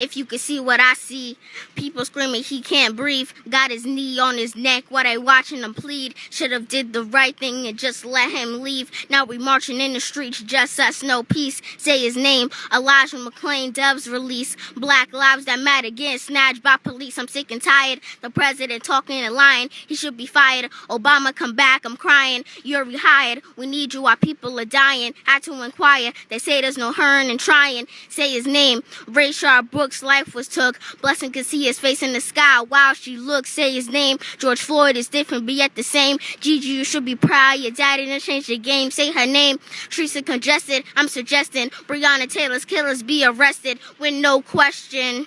If you could see what I see, people screaming he can't breathe. Got his knee on his neck while they watching him plead. Should've did the right thing and just let him leave. Now we marching in the streets, just us, no peace. Say his name, Elijah McClain, Dubs release. Black lives that matter getting snatched by police. I'm sick and tired. The president talking and lying. He should be fired. Obama come back, I'm crying. You're rehired. We need you while people are dying. Had to inquire. They say there's no hurting and trying. Say his name, Ray Sharp Brooks. Life was took. Blessing could see his face in the sky while she looked. Say his name. George Floyd is different, but yet the same. Gigi, you should be proud. Your daddy done changed the game. Say her name. Streets are congested. I'm suggesting Breonna Taylor's killers be arrested with no question.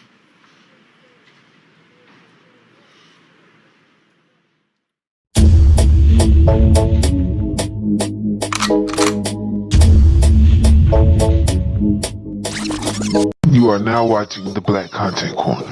You are now watching the Black Content Corner.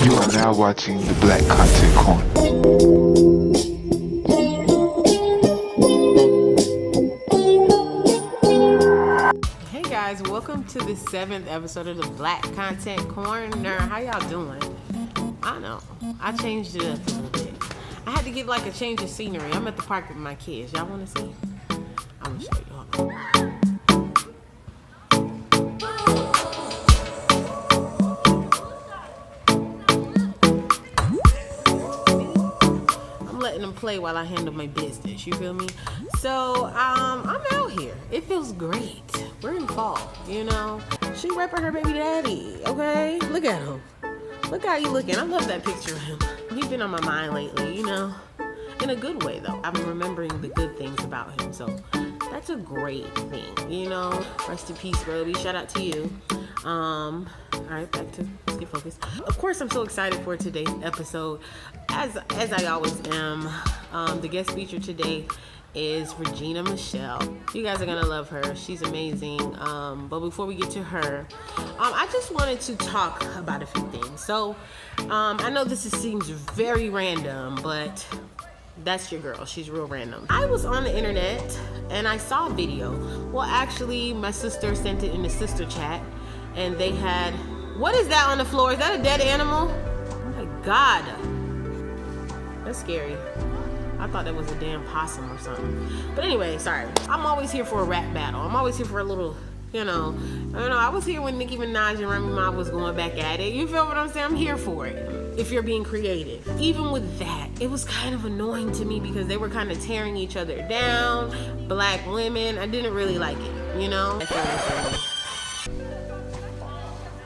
You are now watching the Black Content Corner. Welcome to the 7th episode of the Black Content Corner. How y'all doing? I know, I changed it up a little bit. I had to get like a change of scenery. I'm at the park with my kids. Y'all want to see? I'm gonna show you. Hold on. I'm letting them play while I handle my business. You feel me? So I'm out here. It feels great. We're in fall, you know. She repping her baby daddy, okay? Look at him. Look how you looking. I love that picture of him. He's been on my mind lately, you know. In a good way, though. I'm remembering the good things about him, so that's a great thing, you know. Rest in peace, Roby. Shout out to you. All right, let's get focused. Of course, I'm so excited for today's episode, as I always am. The guest feature today is Regina Michelle. You guys are gonna love her. She's amazing. But before we get to her, I just wanted to talk about a few things. So I know this seems very random, but that's your girl. She's real random. I was on the internet and I saw a video. Well, actually, my sister sent it in the sister chat, and they had, what is that on the floor? Is that a dead animal? Oh my God, that's scary. I thought that was a damn possum or something. But anyway, sorry. I'm always here for a rap battle. I'm always here for a little, you know. I don't know. I was here when Nicki Minaj and Remy Ma was going back at it. You feel what I'm saying? I'm here for it. If you're being creative. Even with that, it was kind of annoying to me because they were kind of tearing each other down. Black women. I didn't really like it, you know.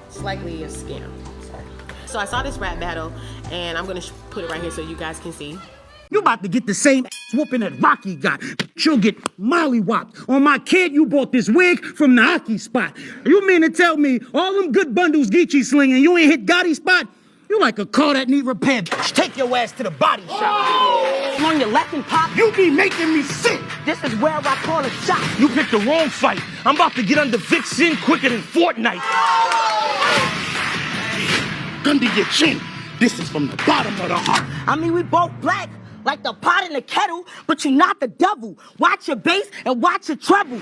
It's likely a scam. So I saw this rap battle, and I'm gonna put it right here so you guys can see. You about to get the same whooping that Rocky got. She'll get mollywopped. On my kid, you bought this wig from the hockey spot. You mean to tell me all them good bundles Geechee slinging, you ain't hit Gotti spot? You like a car that need repair. Take your ass to the body shop. Oh! On your left and pop. You be making me sick. This is where I call a shot. You picked the wrong fight. I'm about to get under Vixen quicker than Fortnite. Gun to your chin. This is from the bottom of the heart. I mean, we both black. Like the pot in the kettle, but you're not the devil. Watch your bass and watch your treble.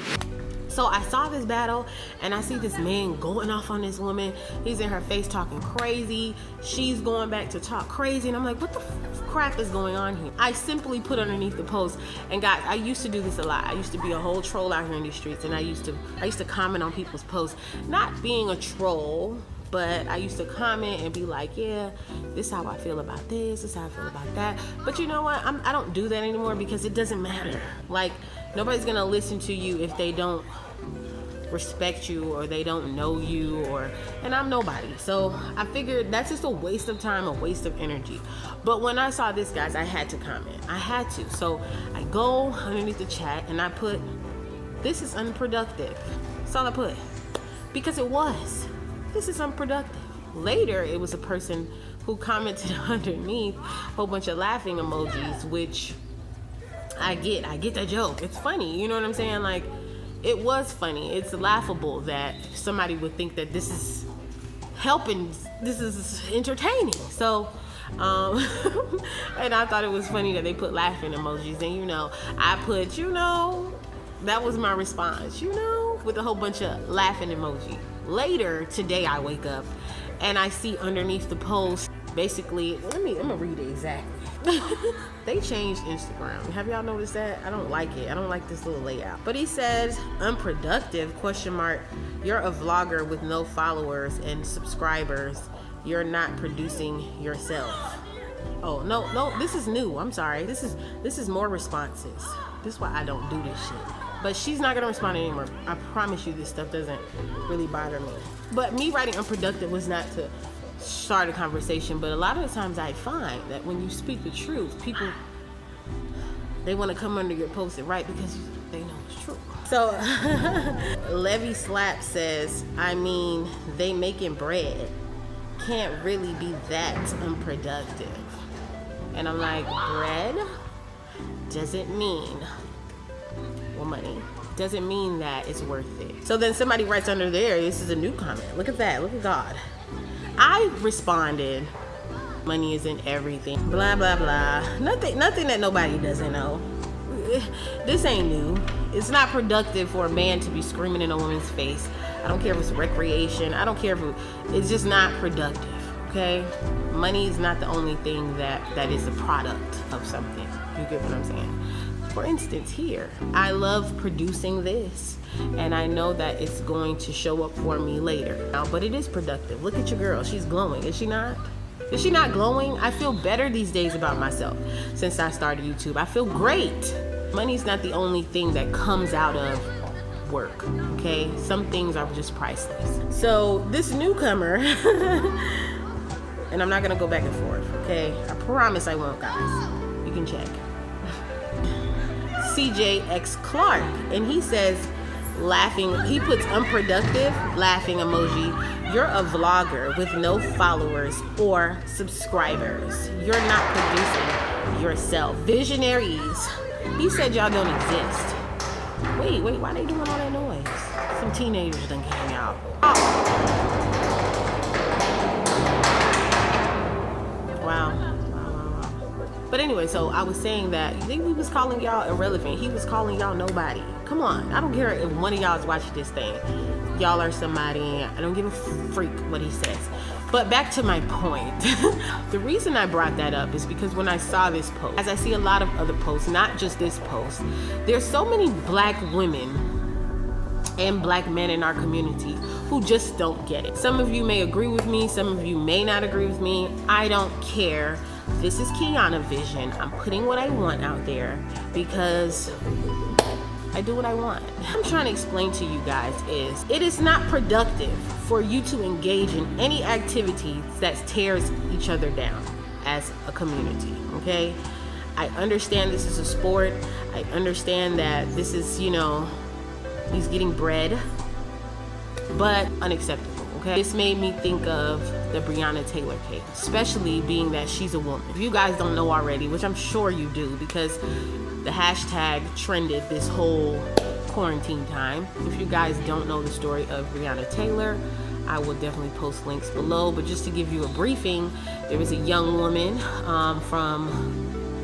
So I saw this battle, and I see this man going off on this woman. He's in her face talking crazy. She's going back to talk crazy, and I'm like, what the crap is going on here? I simply put underneath the post, and guys, I used to do this a lot. I used to be a whole troll out here in these streets, and I used to comment on people's posts, not being a troll, but I used to comment and be like, yeah, this is how I feel about this is how I feel about that. But you know what? I don't do that anymore because it doesn't matter. Like, nobody's gonna listen to you if they don't respect you or they don't know you, and I'm nobody. So I figured that's just a waste of time, a waste of energy. But when I saw this, guys, I had to comment. I had to. So I go underneath the chat and I put, this is unproductive. That's all I put. Because it was. This is unproductive. Later, it was a person who commented underneath a whole bunch of laughing emojis, which I get the joke. It's funny, you know what I'm saying? Like, it was funny. It's laughable that somebody would think that this is helping, this is entertaining. So, and I thought it was funny that they put laughing emojis. And, you know, I put, you know, that was my response, you know, with a whole bunch of laughing emoji. Later today, I wake up and I see underneath the post, basically, I'm gonna read it exactly. They changed Instagram. Have y'all noticed that? I don't like it. I don't like this little layout. But he says, unproductive, question mark. You're a vlogger with no followers and subscribers. You're not producing yourself. Oh, no, this is new. I'm sorry. This is more responses. This is why I don't do this shit. But she's not gonna respond anymore. I promise you this stuff doesn't really bother me. But me writing unproductive was not to start a conversation, but a lot of the times I find that when you speak the truth, people, they want to come under your post and write because they know it's true. So Levy Slap says, I mean, they making bread can't really be that unproductive. And I'm like, bread doesn't mean, well, money doesn't mean that it's worth it. So then somebody writes under there, this is a new comment. Look at that, look at God. I responded, money isn't everything, blah, blah, blah. Nothing that nobody doesn't know. This ain't new. It's not productive for a man to be screaming in a woman's face. I don't care if it's recreation. I don't care if it's just not productive, okay? Money is not the only thing that is a product of something. You get what I'm saying? For instance, here, I love producing this, and I know that it's going to show up for me later. Now, but it is productive. Look at your girl. She's glowing. Is she not? Is she not glowing? I feel better these days about myself since I started YouTube. I feel great. Money's not the only thing that comes out of work, okay? Some things are just priceless. So this newcomer, and I'm not gonna go back and forth, okay? I promise I won't, guys. You can check. CJX Clark, and he says, laughing, he puts unproductive laughing emoji. You're a vlogger with no followers or subscribers. You're not producing yourself. Visionaries. He said y'all don't exist. Wait, why they doing all that noise? Some teenagers done came out. Wow. But anyway, so I was saying that he was calling y'all irrelevant. He was calling y'all nobody. Come on, I don't care if one of y'all is watching this thing. Y'all are somebody. I don't give a freak what he says. But back to my point. The reason I brought that up is because when I saw this post, as I see a lot of other posts, not just this post, there's so many black women and black men in our community who just don't get it. Some of you may agree with me, some of you may not agree with me. I don't care. This is Kianavision. I'm putting what I want out there because I do what I want. What I'm trying to explain to you guys is it is not productive for you to engage in any activity that tears each other down as a community, okay? I understand this is a sport. I understand that this is, you know, he's getting bread, but unacceptable, okay? This made me think of the Breonna Taylor case, especially being that she's a woman. If you guys don't know already, which I'm sure you do because the hashtag trended this whole quarantine time. If you guys don't know the story of Breonna Taylor, I will definitely post links below, but just to give you a briefing, there was a young woman from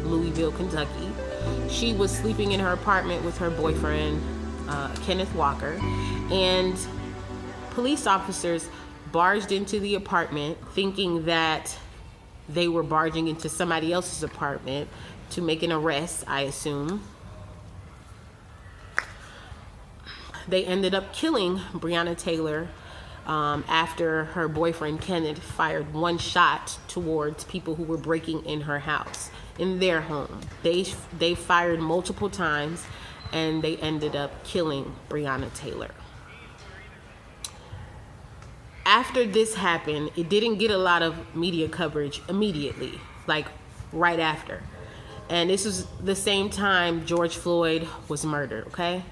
Louisville, Kentucky. She was sleeping in her apartment with her boyfriend, Kenneth Walker, and police officers barged into the apartment thinking that they were barging into somebody else's apartment to make an arrest, I assume. They ended up killing Breonna Taylor after her boyfriend Kenneth fired one shot towards people who were breaking in her house, in their home. They fired multiple times and they ended up killing Breonna Taylor. After this happened, it didn't get a lot of media coverage immediately, like right after. And this was the same time George Floyd was murdered, okay?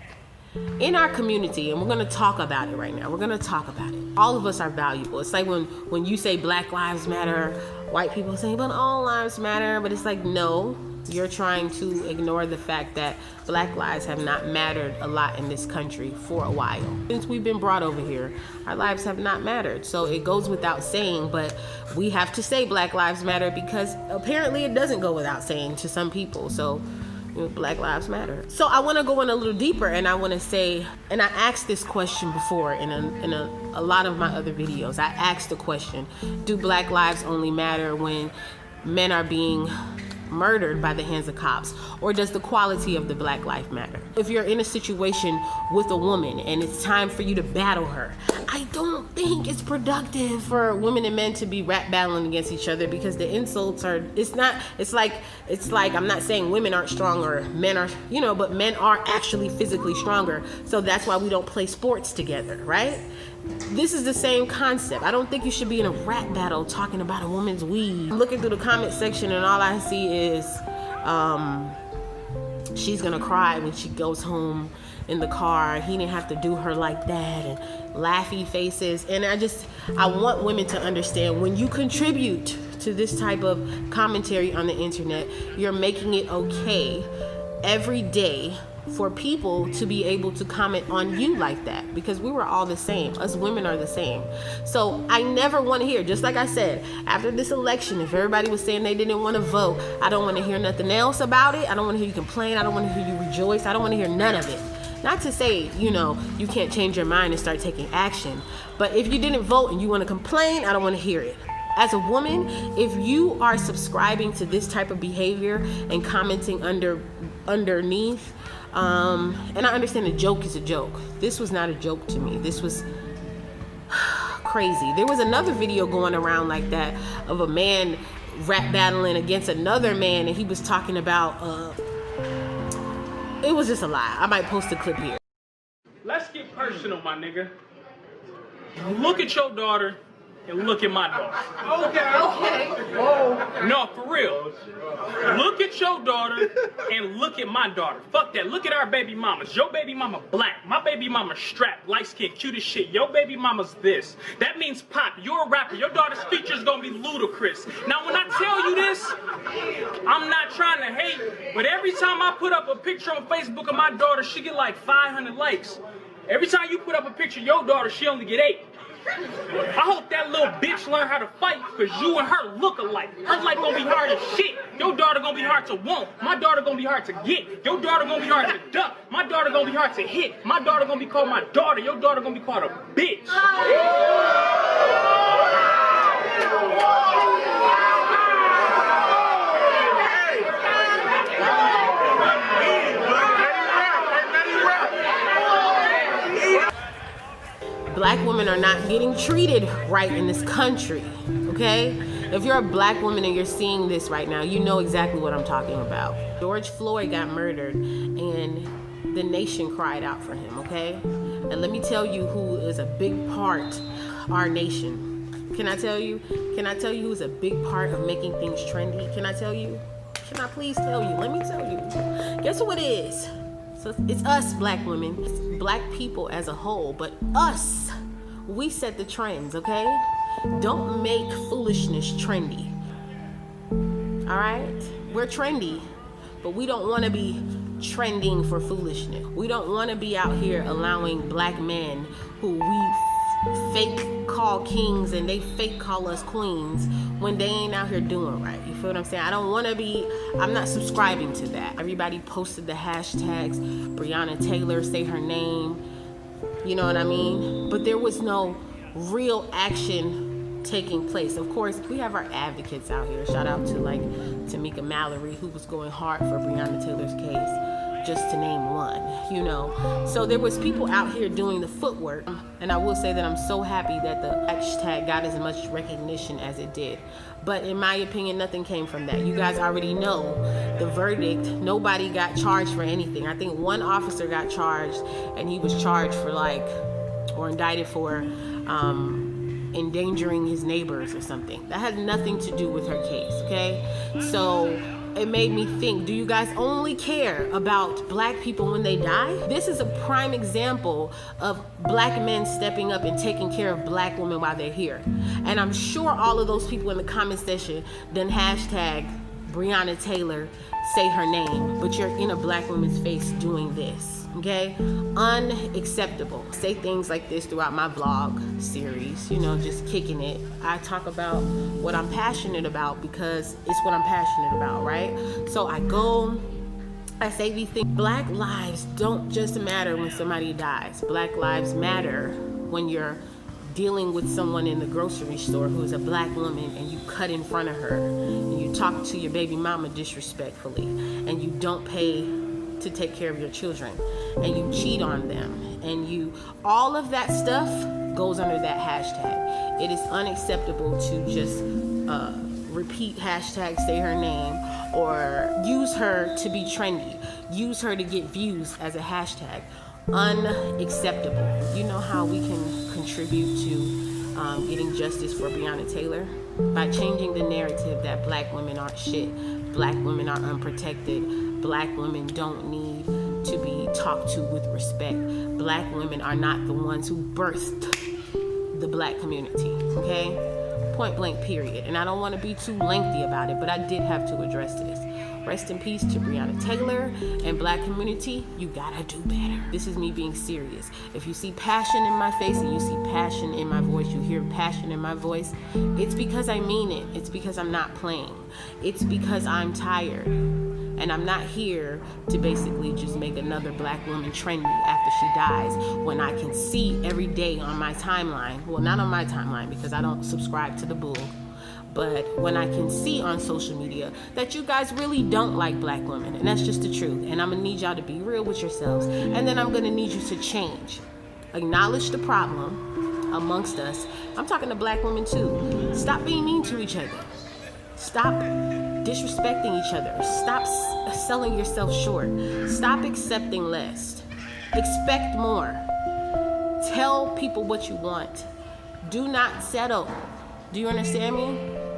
In our community, and we're gonna talk about it right now. We're gonna talk about it. All of us are valuable. It's like when you say Black Lives Matter, white people say, but all lives matter. But it's like, no, You're trying to ignore the fact that black lives have not mattered a lot in this country for a while. Since we've been brought over here, our lives have not mattered. So it goes without saying, but we have to say Black Lives Matter because apparently it doesn't go without saying to some people. So Black Lives Matter. So I want to go in a little deeper, and I want to say, and I asked this question before in a lot of my other videos. I asked the question, do black lives only matter when men are being murdered by the hands of cops, or does the quality of the black life matter? If you're in a situation with a woman and it's time for you to battle her, I don't think it's productive for women and men to be rap battling against each other, because the insults are, it's like I'm not saying women aren't strong or men are, but men are actually physically stronger. So that's why we don't play sports together, right? This is the same concept. I don't think you should be in a rap battle talking about a woman's weave. I'm looking through the comment section and all I see is she's gonna cry when she goes home in the car. He didn't have to do her like that, and laughy faces. And I want women to understand, when you contribute to this type of commentary on the internet, you're making it okay every day for people to be able to comment on you like that, because we were all the same. Us women are the same. So I never want to hear, just like I said, after this election, if everybody was saying they didn't want to vote, I don't want to hear nothing else about it. I don't want to hear you complain. I don't want to hear you rejoice. I don't want to hear none of it. Not to say, you can't change your mind and start taking action, but if you didn't vote and you want to complain, I don't want to hear it. As a woman, if you are subscribing to this type of behavior and commenting underneath, and I understand a joke is a joke. This was not a joke to me. This was crazy. There was another video going around like that of a man rap battling against another man, and he was talking about, it was just a lie. I might post a clip here. Let's get personal, my nigga. Look at your daughter and look at my daughter. Okay. No, for real. Look at your daughter and look at my daughter. Fuck that. Look at our baby mamas. Your baby mama black. My baby mama strapped, light skin, cute as shit. Your baby mama's this. That means pop. You're a rapper. Your daughter's features gonna be ludicrous. Now, when I tell you this, I'm not trying to hate, but every time I put up a picture on Facebook of my daughter, she get like 500 likes. Every time you put up a picture of your daughter, she only get 8. I hope that little bitch learn how to fight, because you and her look alike. Her life gonna be hard as shit. Your daughter gonna be hard to want. My daughter gonna be hard to get. Your daughter gonna be hard to duck. My daughter gonna be hard to hit. My daughter gonna be called my daughter. Your daughter gonna be called a bitch. Black women are not getting treated right in this country, okay? If you're a black woman and you're seeing this right now, you know exactly what I'm talking about. George Floyd got murdered and the nation cried out for him, okay? And let me tell you who is a big part of our nation. Can I tell you? Can I tell you who's a big part of making things trendy? Can I tell you? Can I please tell you? Let me tell you. Guess who it is? So it's us black women, it's black people as a whole, but us, we set the trends, okay? Don't make foolishness trendy, all right? We're trendy, but we don't want to be trending for foolishness. We don't want to be out here allowing black men who we fake call kings and they fake call us queens when they ain't out here doing right. You feel what I'm saying? I'm not subscribing to that. Everybody posted the hashtags, Breonna Taylor, say her name, you know what I mean? But there was no real action taking place. Of course, we have our advocates out here. Shout out to like Tamika Mallory, who was going hard for Breonna Taylor's case, just to name one, you know. So there was people out here doing the footwork, and I will say that I'm so happy that the hashtag got as much recognition as it did. But in my opinion, nothing came from that. You guys already know the verdict. Nobody got charged for anything. I think one officer got charged, and he was charged for or indicted for endangering his neighbors or something. That had nothing to do with her case, okay? So it made me think, do you guys only care about black people when they die? This is a prime example of black men stepping up and taking care of black women while they're here. And I'm sure all of those people in the comment section then hashtag Breonna Taylor say her name, but you're in a black woman's face doing this, okay? Unacceptable. Say things like this throughout my vlog series, you know, just kicking it. I talk about what I'm passionate about because it's what I'm passionate about, right? So I say these things. Black lives don't just matter when somebody dies. Black lives matter when you're dealing with someone in the grocery store who's a black woman and you cut in front of her and you talk to your baby mama disrespectfully and you don't pay to take care of your children and you cheat on them and all of that stuff goes under that hashtag. It is unacceptable to just repeat hashtag say her name or use her to be trendy, use her to get views as a hashtag. Unacceptable. You know how we can contribute to getting justice for Breonna Taylor? By changing the narrative that black women aren't shit, black women are unprotected, black women don't need to be talked to with respect, black women are not the ones who birthed the black community, okay? Point blank period. And I don't want to be too lengthy about it, but I did have to address this. Rest in peace to Breonna Taylor and black community. You gotta do better. This is me being serious. If you see passion in my face and you see passion in my voice, you hear passion in my voice, it's because I mean it. It's because I'm not playing. It's because I'm tired. And I'm not here to basically just make another black woman trendy after she dies when I can see every day on my timeline. Well, not on my timeline because I don't subscribe to the bull. But when I can see on social media that you guys really don't like black women, and that's just the truth, and I'm gonna need y'all to be real with yourselves, and then I'm gonna need you to change. Acknowledge the problem amongst us. I'm talking to black women too. Stop being mean to each other. Stop disrespecting each other. Stop selling yourself short. Stop accepting less. Expect more. Tell people what you want. Do not settle. Do you understand me?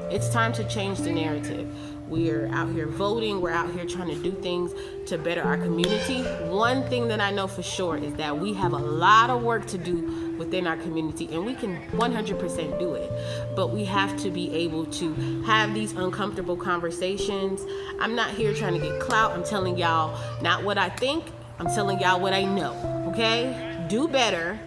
It's time to change the narrative. We're out here voting. We're out here trying to do things to better our community. One thing that I know for sure is that we have a lot of work to do within our community, and we can 100% do it. But we have to be able to have these uncomfortable conversations. I'm not here trying to get clout. I'm telling y'all not what I think. I'm telling y'all what I know, okay? Do better.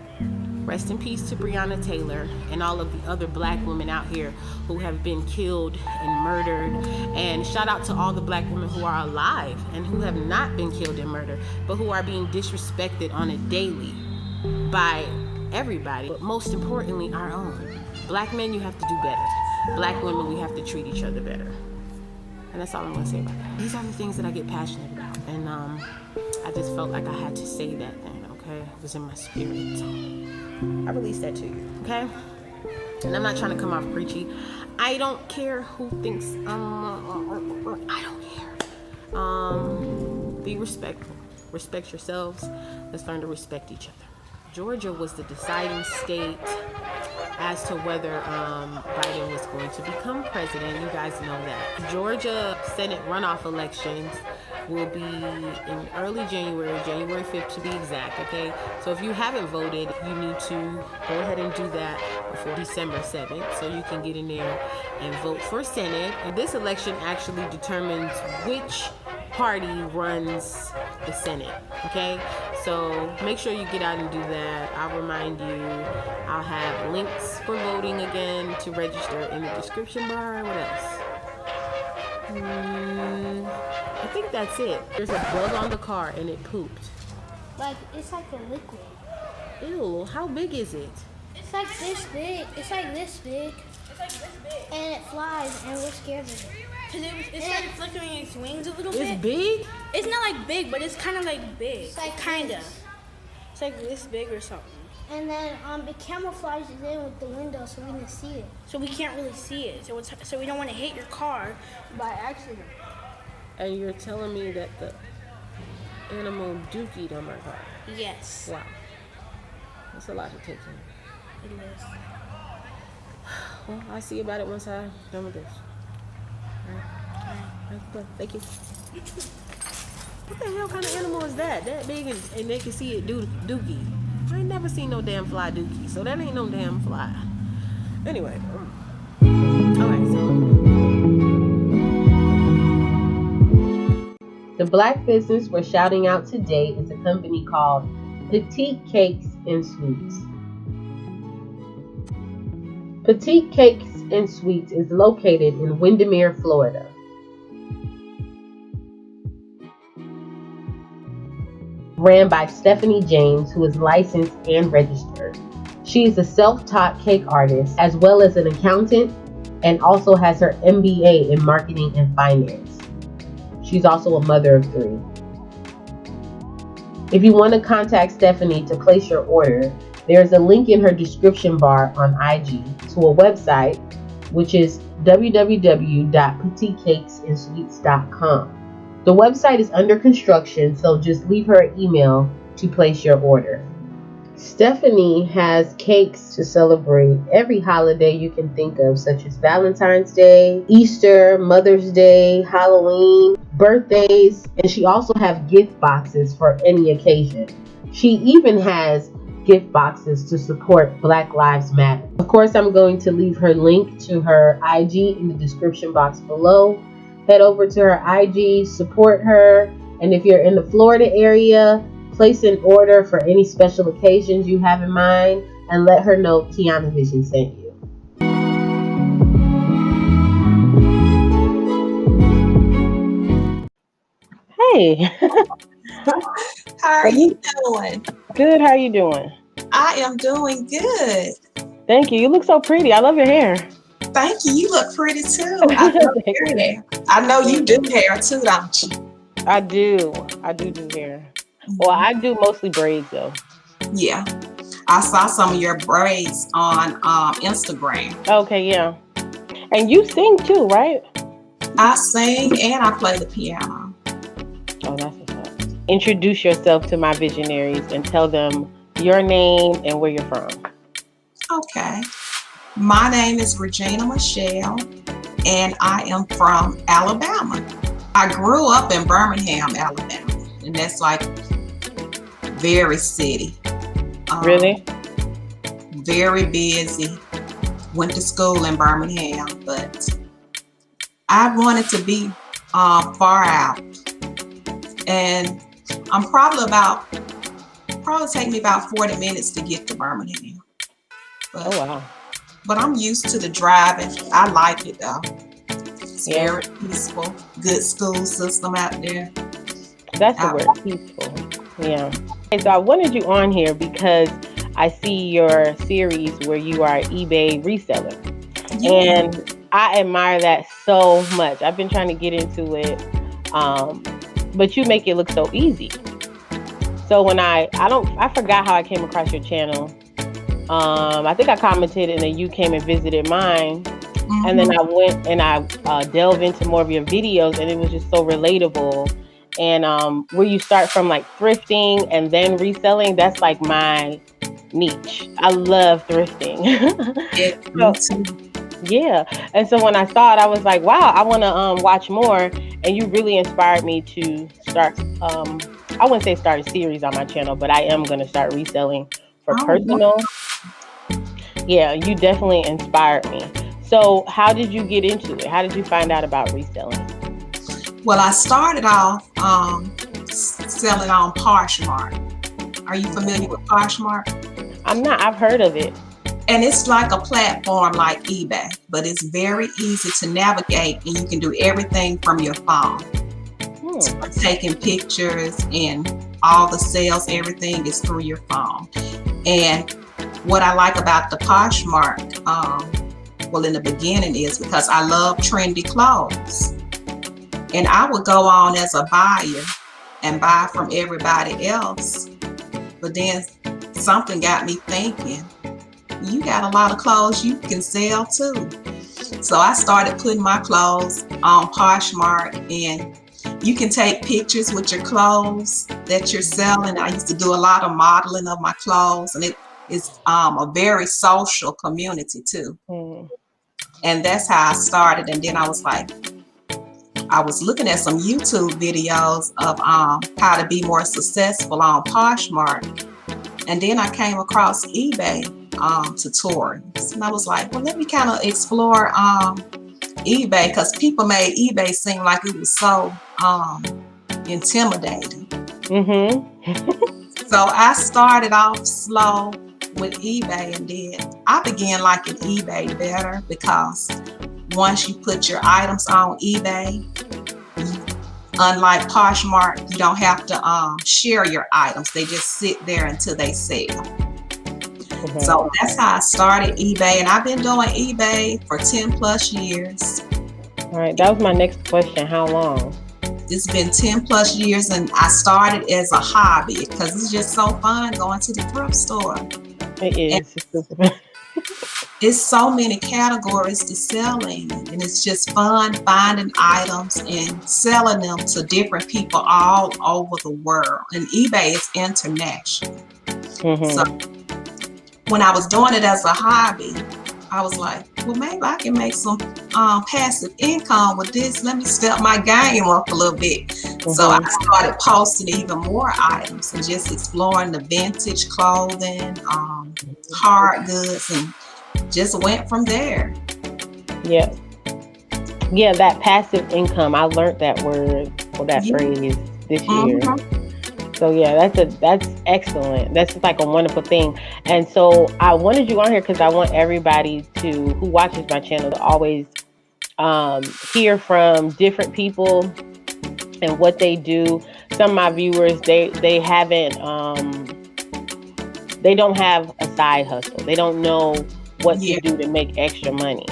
Rest in peace to Breonna Taylor and all of the other black women out here who have been killed and murdered. And shout out to all the black women who are alive and who have not been killed and murdered, but who are being disrespected on a daily by everybody. But most importantly, our own. Black men, you have to do better. Black women, we have to treat each other better. And that's all I'm gonna say about that. These are the things that I get passionate about. And I just felt like I had to say that then, okay? It was in my spirit. So I released that to you, okay? And I'm not trying to come off preachy. I don't care who thinks, I don't care. Be respectful. Respect yourselves. Let's learn to respect each other. Georgia was the deciding state as to whether Biden was going to become president. You guys know that. Georgia Senate runoff elections will be in early January 5th to be exact, okay? So if you haven't voted, you need to go ahead and do that before December 7th so you can get in there and vote for Senate. And this election actually determines which party runs the Senate, okay? So make sure you get out and do that. I'll remind you, I'll have links for voting again to register in the description bar. What else? I think that's it. There's a bug on the car and it pooped. Like, it's like a liquid. Ew, how big is it? It's like this big. It's like this big. And it flies, and we're scared of it. Because it started flickering its wings a little bit. It's big? It's not like big, but it's kind of like big. It's like kind of. this. It's like this big or something. And then it camouflages in with the window so we can see it. So we can't really see it. So we don't want to hit your car by accident. And you're telling me that the animal dookied on my car? Yes. Wow. That's a lot to take in. It is. Well, I'll see about it once I'm done with this. Alright, thank you. What the hell kind of animal is that? That big and they can see it dookie. I ain't never seen no damn fly dookie, so that ain't no damn fly. Anyway, alright, so The black business we're shouting out today is a company called Petitecakesandsweets. Petitecakesandsweets is located in Windermere, Florida. Ran by Stephanie James, who is licensed and registered. She is a self-taught cake artist as well as an accountant, and also has her MBA in marketing and finance. She's also a mother of 3. If you want to contact Stephanie to place your order, there's a link in her description bar on IG to a website, which is www.petitecakesandsweets.com. The website is under construction, so just leave her an email to place your order. Stephanie has cakes to celebrate every holiday you can think of, such as Valentine's Day, Easter, Mother's Day, Halloween, birthdays, and she also has gift boxes for any occasion. She even has gift boxes to support Black Lives Matter. Of course, I'm going to leave her link to her IG in the description box below. Head over to her IG, support her, and if you're in the Florida area, place an order for any special occasions you have in mind, and let her know Kianavision sent you. Hey. How are you doing? Good. How are you doing? I am doing good. Thank you. You look so pretty. I love your hair. Thank you. You look pretty too. I love your hair. I know you do hair too, don't you? I do hair. Well, I do mostly braids though. Yeah. I saw some of your braids on Instagram. Okay, yeah. And you sing too, right? I sing and I play the piano. Oh, that's what's up. Introduce yourself to my visionaries and tell them your name and where you're from. Okay. My name is Regina Michelle, and I am from Alabama. I grew up in Birmingham, Alabama, and that's like very city. Really? Very busy. Went to school in Birmingham, but I wanted to be far out. And I'm probably take me about 40 minutes to get to Birmingham. But, oh, wow. But I'm used to the driving. I like it though. It's very peaceful. Good school system out there. That's the word, peaceful. Yeah. And so I wanted you on here because I see your series where you are an eBay reseller. Yeah. And I admire that so much. I've been trying to get into it, but you make it look so easy. So when I forgot how I came across your channel. I think I commented and then you came and visited mine. Mm-hmm. And then I went and I delved into more of your videos, and it was just so relatable. And where you start from like thrifting and then reselling, that's like my niche. I love thrifting. Yeah. And so when I saw it, I was like, wow, I want to watch more. And you really inspired me to start, I wouldn't say start a series on my channel, but I am going to start reselling for personal. Yeah, you definitely inspired me. So how did you get into it? How did you find out about reselling? Well, I started off selling on Poshmark. Are you familiar with Poshmark? I'm not. I've heard of it. And it's like a platform like eBay, but it's very easy to navigate, and you can do everything from your phone. So taking pictures and all the sales, everything is through your phone. And what I like about the Poshmark, well, in the beginning is because I love trendy clothes. And I would go on as a buyer and buy from everybody else. But then something got me thinking, you got a lot of clothes you can sell too. So I started putting my clothes on Poshmark, and you can take pictures with your clothes that you're selling. I used to do a lot of modeling of my clothes, and it is a very social community too. And that's how I started. And then I was like, I was looking at some YouTube videos of how to be more successful on Poshmark. And then I came across eBay tutorials. And I was like, well, let me kind of explore eBay, because people made eBay seem like it was so intimidating. Mm-hmm. So I started off slow with eBay, and then I began liking eBay better because once you put your items on eBay, unlike Poshmark, you don't have to share your items. They just sit there until they sell. So that's how I started eBay, and I've been doing eBay for 10 plus years. All right, that was my next question. How long? It's been 10 plus years, and I started as a hobby because it's just so fun going to the thrift store. It is. It's so many categories to sell in, and it's just fun finding items and selling them to different people all over the world. And eBay is international. So when I was doing it as a hobby, I was like, well, maybe I can make some passive income with this. Let me step my game up a little bit. So I started posting even more items and just exploring the vintage clothing, hard goods, and just went from there. Yeah, that passive income. I learned that word or that phrase this year. So yeah, that's excellent. That's like a wonderful thing. And so I wanted you on here because I want everybody who watches my channel to always hear from different people and what they do. Some of my viewers, they haven't they don't have a side hustle. They don't know what to do to make extra money.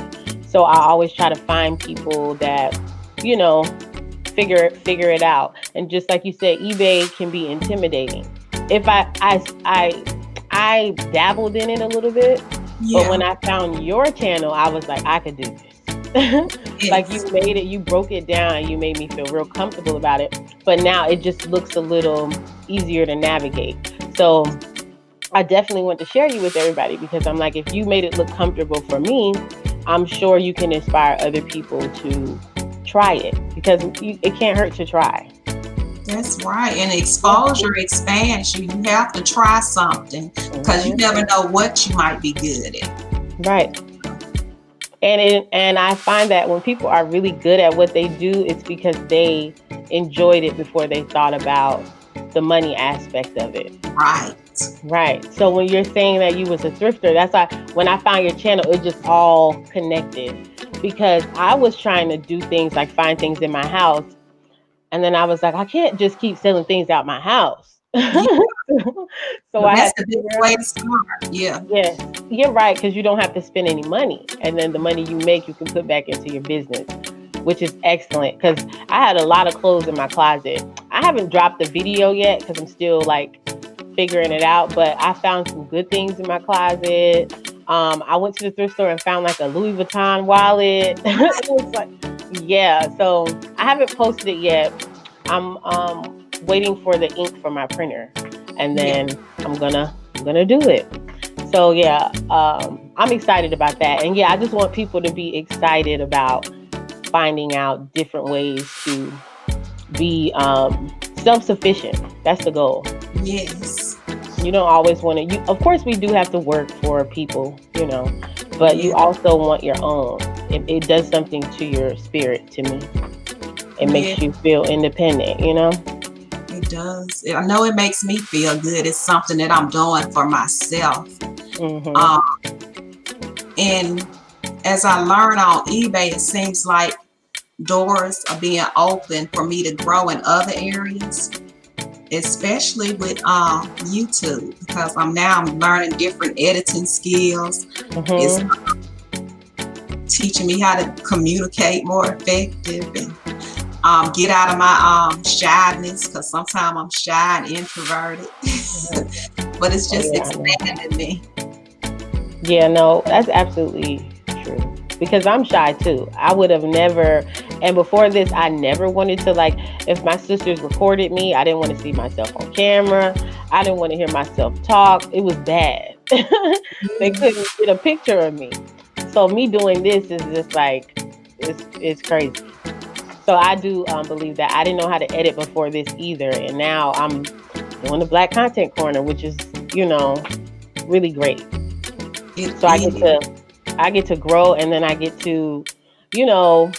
So I always try to find people that, you know, figure it out. And just like you said, eBay can be intimidating. If I dabbled in it a little bit, but when I found your channel, I was like, I could do this. Like you made it, you broke it down, and you made me feel real comfortable about it. But now it just looks a little easier to navigate. So I definitely want to share you with everybody because I'm like, if you made it look comfortable for me, I'm sure you can inspire other people to try it because it can't hurt to try. That's right. And exposure expands you. You have to try something because you never know what you might be good at. Right. And I find that when people are really good at what they do, it's because they enjoyed it before they thought about the money aspect of it. Right. So when you're saying that you was a thrifter, that's why when I found your channel, it just all connected because I was trying to do things like find things in my house. And then I was like, I can't just keep selling things out my house. So I had to figure out. Yeah, you're right, because you don't have to spend any money. And then the money you make, you can put back into your business, which is excellent. Because I had a lot of clothes in my closet. I haven't dropped the video yet because I'm still like figuring it out. But I found some good things in my closet. I went to the thrift store and found like a Louis Vuitton wallet. It was like, yeah. So I haven't posted it yet. I'm waiting for the ink for my printer, and then I'm gonna do it. So yeah, I'm excited about that. And yeah, I just want people to be excited about finding out different ways to be self-sufficient. That's the goal. Yes. You don't always want to, of course we do have to work for people, you know, but you also want your own. It does something to your spirit, to me. It makes you feel independent, you know? It does. I know it makes me feel good. It's something that I'm doing for myself. And as I learn on eBay, it seems like doors are being opened for me to grow in other areas, especially with YouTube, because I'm learning different editing skills. It's teaching me how to communicate more effective and get out of my shyness, because sometimes I'm shy and introverted. But it's just expanding me. Yeah, no, that's absolutely true. Because I'm shy too. I would have never, and before this, I never wanted to, like, if my sisters recorded me, I didn't want to see myself on camera. I didn't want to hear myself talk. It was bad. They couldn't get a picture of me. So me doing this is just like, it's crazy. So I do believe that. I didn't know how to edit before this either. And now I'm doing the Black Content Corner, which is, you know, really great. So I get to grow, and then I get to, you know,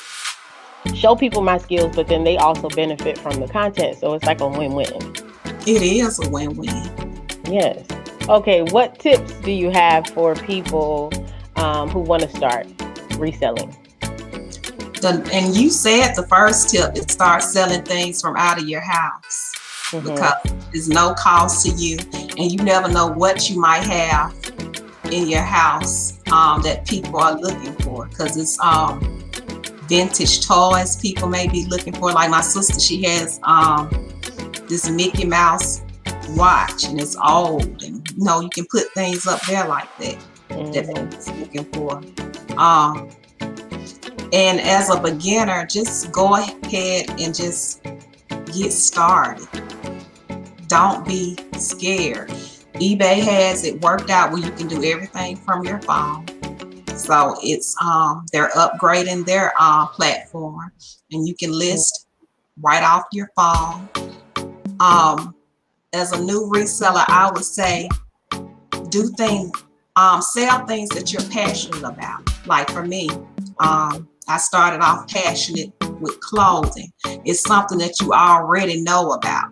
show people my skills, but then they also benefit from the content. So it's like a win-win. It is a win-win. Yes. Okay, what tips do you have for people who want to start reselling? And you said the first tip is start selling things from out of your house, because there's no cost to you, and you never know what you might have in your house that people are looking for, because it's vintage toys people may be looking for. Like my sister, she has this Mickey Mouse watch, and it's old, and you can put things up there like that that people's looking for. And as a beginner, just go ahead and just get started. Don't be scared. eBay has it worked out where you can do everything from your phone. So it's they're upgrading their platform, and you can list right off your phone. As a new reseller, I would say sell things that you're passionate about. Like for me, I started off passionate with clothing. It's something that you already know about.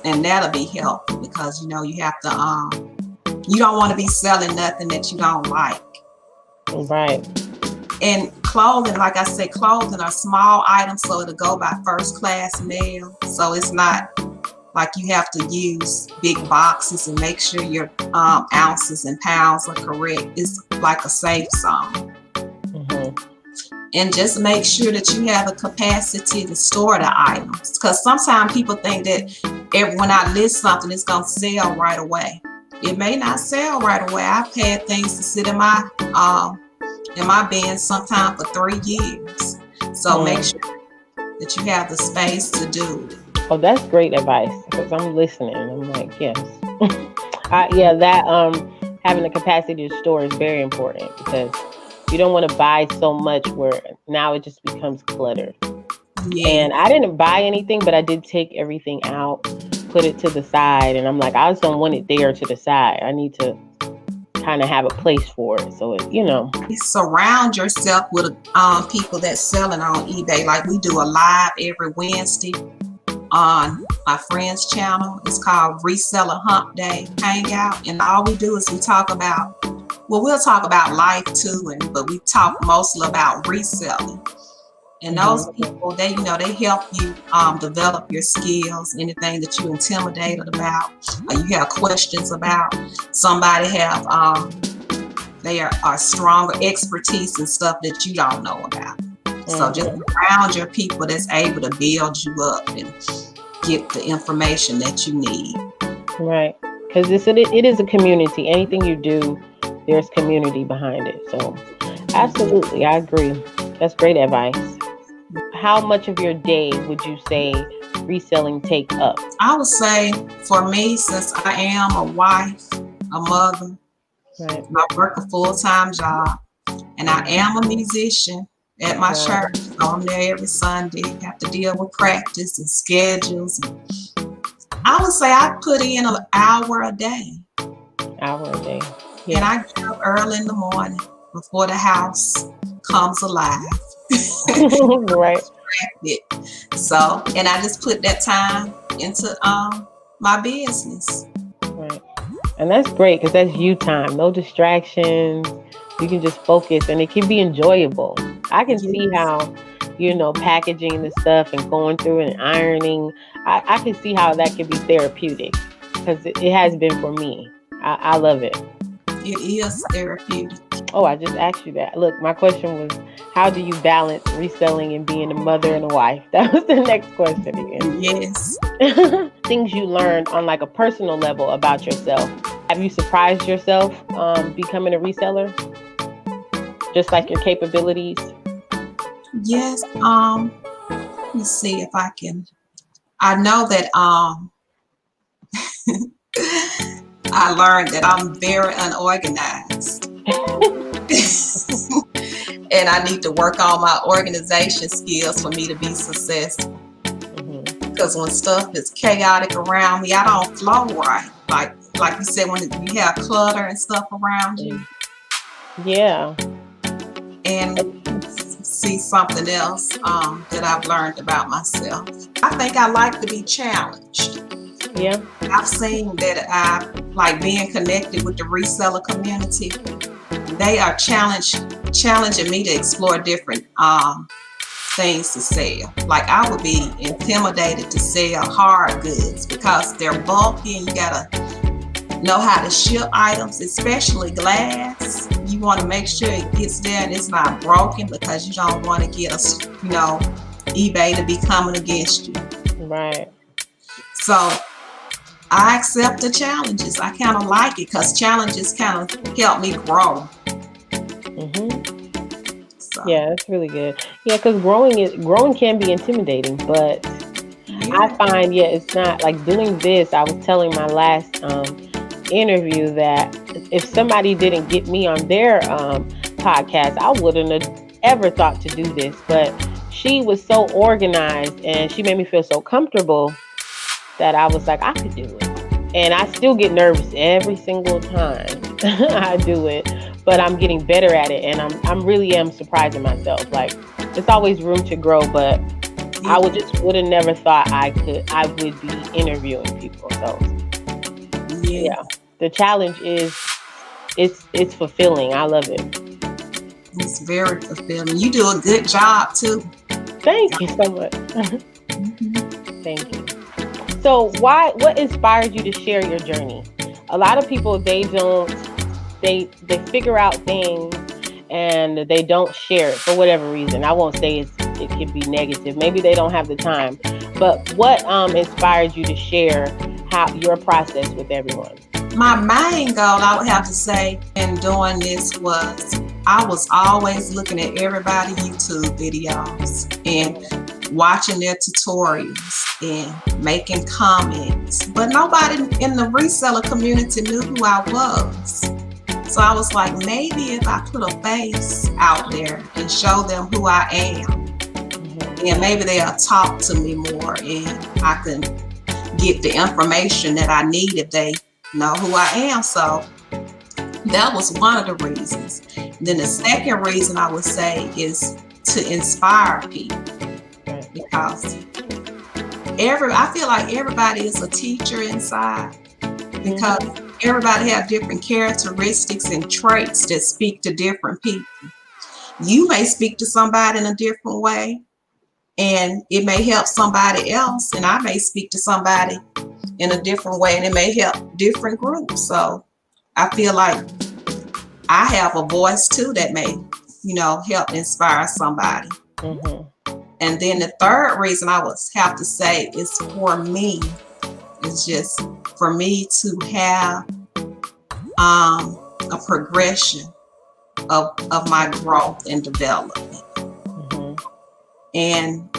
And that'll be helpful, because you have to you don't want to be selling nothing that you don't like. Right. And clothing, like I said, clothing are small items, so it'll go by first class mail. So it's not like you have to use big boxes and make sure your ounces and pounds are correct. It's like a safe zone. And just make sure that you have a capacity to store the items, because sometimes people think that when I list something, it's going to sell right away. It may not sell right away. I've had things to sit in my bin sometimes for 3 years. So make sure that you have the space to do it. Oh, that's great advice, because I'm listening. I'm like, yes. Having the capacity to store is very important, because you don't want to buy so much where now it just becomes cluttered. Yeah. And I didn't buy anything, but I did take everything out, put it to the side, and I'm like, I just don't want it there to the side. I need to kind of have a place for it. So, surround yourself with people that's selling on eBay. Like we do a live every Wednesday on my friend's channel. It's called Reseller Hump Day Hangout. And all we do is we'll talk about life too, but we talk mostly about reselling. And those people, they help you develop your skills, anything that you're intimidated about, or you have questions about. Somebody they are stronger expertise and stuff that you don't know about. So just surround your people that's able to build you up and get the information that you need. Right, because it is a community. Anything you do, there's community behind it. So absolutely, I agree. That's great advice. How much of your day would you say reselling take up? I would say for me, since I am a wife, a mother, I work a full-time job, and I am a musician at my church. So I'm there every Sunday. Have to deal with practice and schedules. I would say I put in an hour a day. Hour a day. Yeah. And I get up early in the morning before the house comes alive. Right. So, and I just put that time into my business. Right. And that's great, because that's you time. No distractions. You can just focus, and it can be enjoyable. I can see how, packaging the stuff and going through it and ironing. I can see how that can be therapeutic, because it has been for me. I love it. It is therapeutic. Oh, I just asked you that. Look, my question was, how do you balance reselling and being a mother and a wife? That was the next question again. Yes. Things you learned on like a personal level about yourself. Have you surprised yourself becoming a reseller? Just like your capabilities? Yes. Let me see if I can. I know that I learned that I'm very unorganized. And I need to work on my organization skills for me to be successful. Because when stuff is chaotic around me, I don't flow right. Like you said, when you have clutter and stuff around you. Yeah. And see something else that I've learned about myself. I think I like to be challenged. Yeah. I've seen that I like being connected with the reseller community. They are challenging me to explore different things to sell. Like I would be intimidated to sell hard goods because they're bulky and you gotta know how to ship items, especially glass. You want to make sure it gets there and it's not broken because you don't want to get eBay to be coming against you. Right. So I accept the challenges. I kind of like it because challenges kind of help me grow. So. Yeah, that's really good. Yeah, because growing can be intimidating, but I find it's not like doing this. I was telling my last interview that if somebody didn't get me on their podcast, I wouldn't have ever thought to do this. But she was so organized and she made me feel so comfortable that I was like, I could do it. And I still get nervous every single time I do it. But I'm getting better at it, and I'm really surprising myself. Like it's always room to grow, but I would have never thought I would be interviewing people. So yeah, the challenge is it's fulfilling. I love it. It's very fulfilling. You do a good job too. Thank you so much. Thank you. So what inspired you to share your journey? A lot of people they figure out things and they don't share it for whatever reason. I won't say it could be negative. Maybe they don't have the time. But what inspired you to share your process with everyone? My main goal, I would have to say, in doing this was I was always looking at everybody's YouTube videos and watching their tutorials and making comments. But nobody in the reseller community knew who I was. So I was like, maybe if I put a face out there and show them who I am, and maybe they'll talk to me more and I can get the information that I need if they know who I am. So that was one of the reasons. Then the second reason I would say is to inspire people, because I feel like everybody is a teacher inside, because everybody have different characteristics and traits that speak to different people. You may speak to somebody in a different way, and it may help somebody else, and I may speak to somebody in a different way, and it may help different groups. So I feel like I have a voice too that may, help inspire somebody. And then the third reason I would have to say is for me. It's just for me to have a progression of my growth and development. And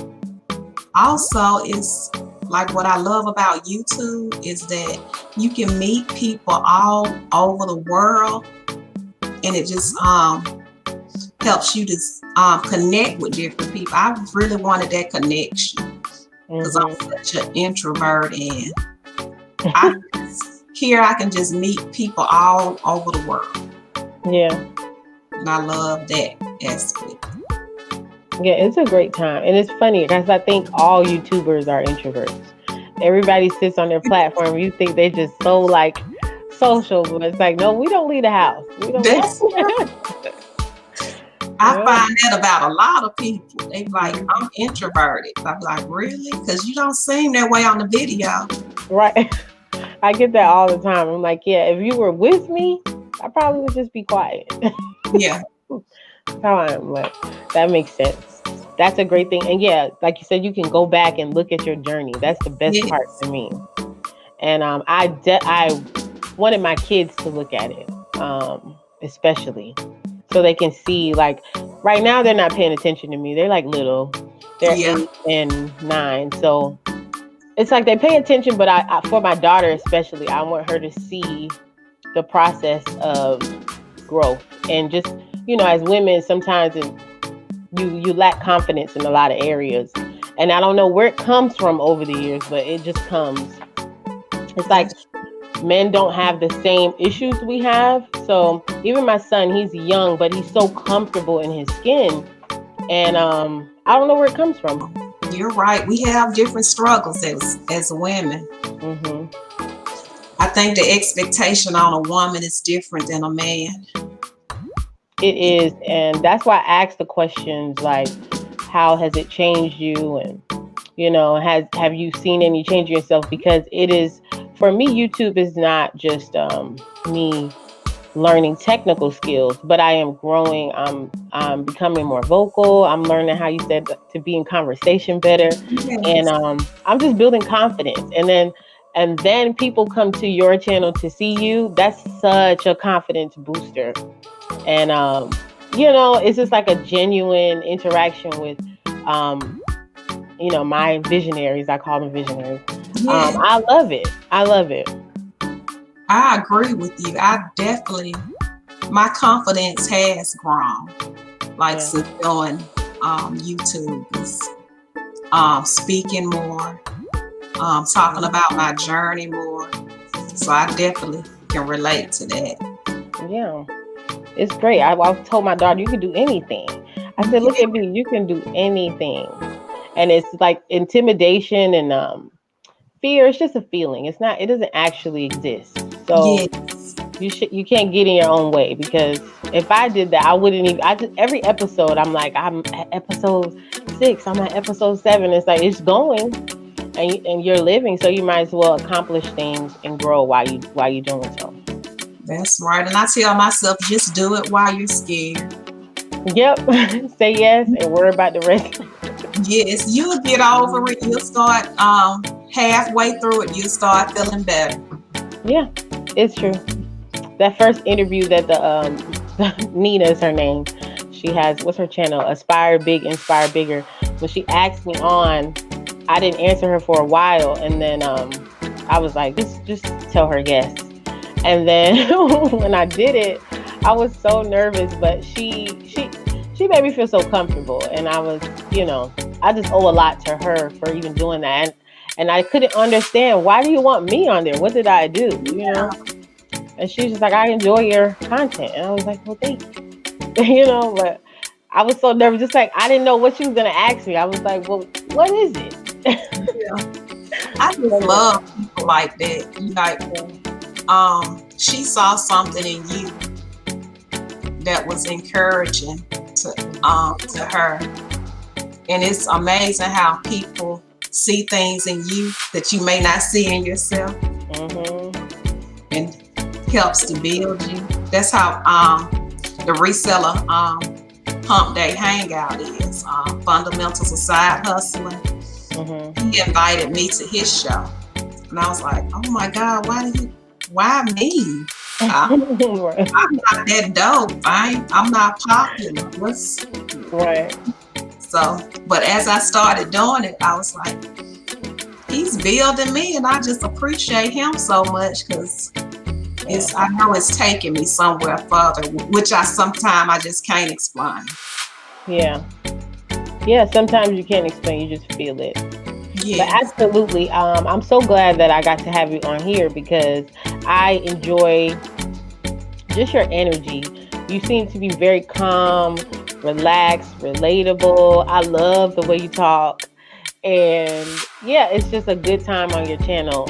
also it's like what I love about YouTube is that you can meet people all over the world, and it just helps you to connect with different people. I really wanted that connection because I'm such an introvert, and I can just meet people all over the world. Yeah. And I love that aspect. Yeah, it's a great time. And it's funny because I think all YouTubers are introverts. Everybody sits on their platform. You think they're just so like social, but it's like, no, we don't leave the house. I find that about a lot of people. They like, I'm introverted. I'm like, really? Because you don't seem that way on the video. Right. I get that all the time. I'm like, yeah, if you were with me, I probably would just be quiet. Yeah. That's how I am. But that makes sense. That's a great thing. And yeah, like you said, you can go back and look at your journey. That's the best part for me. And I wanted my kids to look at it, especially. So they can see, like, right now they're not paying attention to me. They're like little. They're 8 and 9. So it's like they pay attention, but I for my daughter especially, I want her to see the process of growth. And just, as women, sometimes you lack confidence in a lot of areas. And I don't know where it comes from over the years, but it just comes. It's like men don't have the same issues we have. So even my son, he's young, but he's so comfortable in his skin And I don't know where it comes from. You're right. We have different struggles as women. Mm-hmm. I think the expectation on a woman is different than a man. It is, and that's why I asked the questions like, how has it changed you, and have you seen any change in yourself? Because it is, for me, YouTube is not just me learning technical skills, but I am growing. I'm becoming more vocal. I'm learning, how you said, to be in conversation better. Yes. And I'm just building confidence. And then people come to your channel to see you. That's such a confidence booster. And it's just like a genuine interaction with my visionaries. I call them visionaries. Yes. I love it. I agree with you. My confidence has grown, since doing YouTube, speaking more, talking about my journey more. So I definitely can relate to that. Yeah, it's great. I told my daughter, you can do anything. I said, look at me, you can do anything. And it's like intimidation and fear. It's just a feeling. It doesn't actually exist. So you can't get in your own way, because if I did that, I wouldn't even. Every episode, I'm like, I'm at episode 6. I'm at episode 7. It's like, it's going, and you're living, so you might as well accomplish things and grow while you doing so. That's right. And I tell myself, just do it while you're scared. Yep. Say yes and worry about the rest. Yes, you'll get over it. You'll start halfway through it. You'll start feeling better. Yeah, it's true. That first interview that the Nina is her name. She has, what's her channel? Aspire Big, Inspire Bigger. When she asked me on, I didn't answer her for a while, and then I was like, just tell her yes. And then when I did it, I was so nervous, but she made me feel so comfortable, and I was, I just owe a lot to her for even doing that. And I couldn't understand, why do you want me on there? What did I do? And she's just like, I enjoy your content. And I was like, well, thank you. But I was so nervous. Just like, I didn't know what she was going to ask me. I was like, well, what is it? I just love people like that. She saw something in you that was encouraging to her. And it's amazing how people see things in you that you may not see in yourself. Mm-hmm. And helps to build you. That's how the Reseller Hump Day Hangout is. Fundamentals of Side Hustling. Mm-hmm. He invited me to his show. And I was like, oh my God, why me? I'm not that dope. I'm not popular. Right. So, but as I started doing it, I was like, he's building me, and I just appreciate him so much, because I know it's taking me somewhere further, which sometimes I just can't explain. Yeah, sometimes you can't explain, you just feel it. Yeah. But absolutely, I'm so glad that I got to have you on here, because I enjoy just your energy. You seem to be very calm, relaxed, relatable. I love the way you talk. And yeah, it's just a good time on your channel.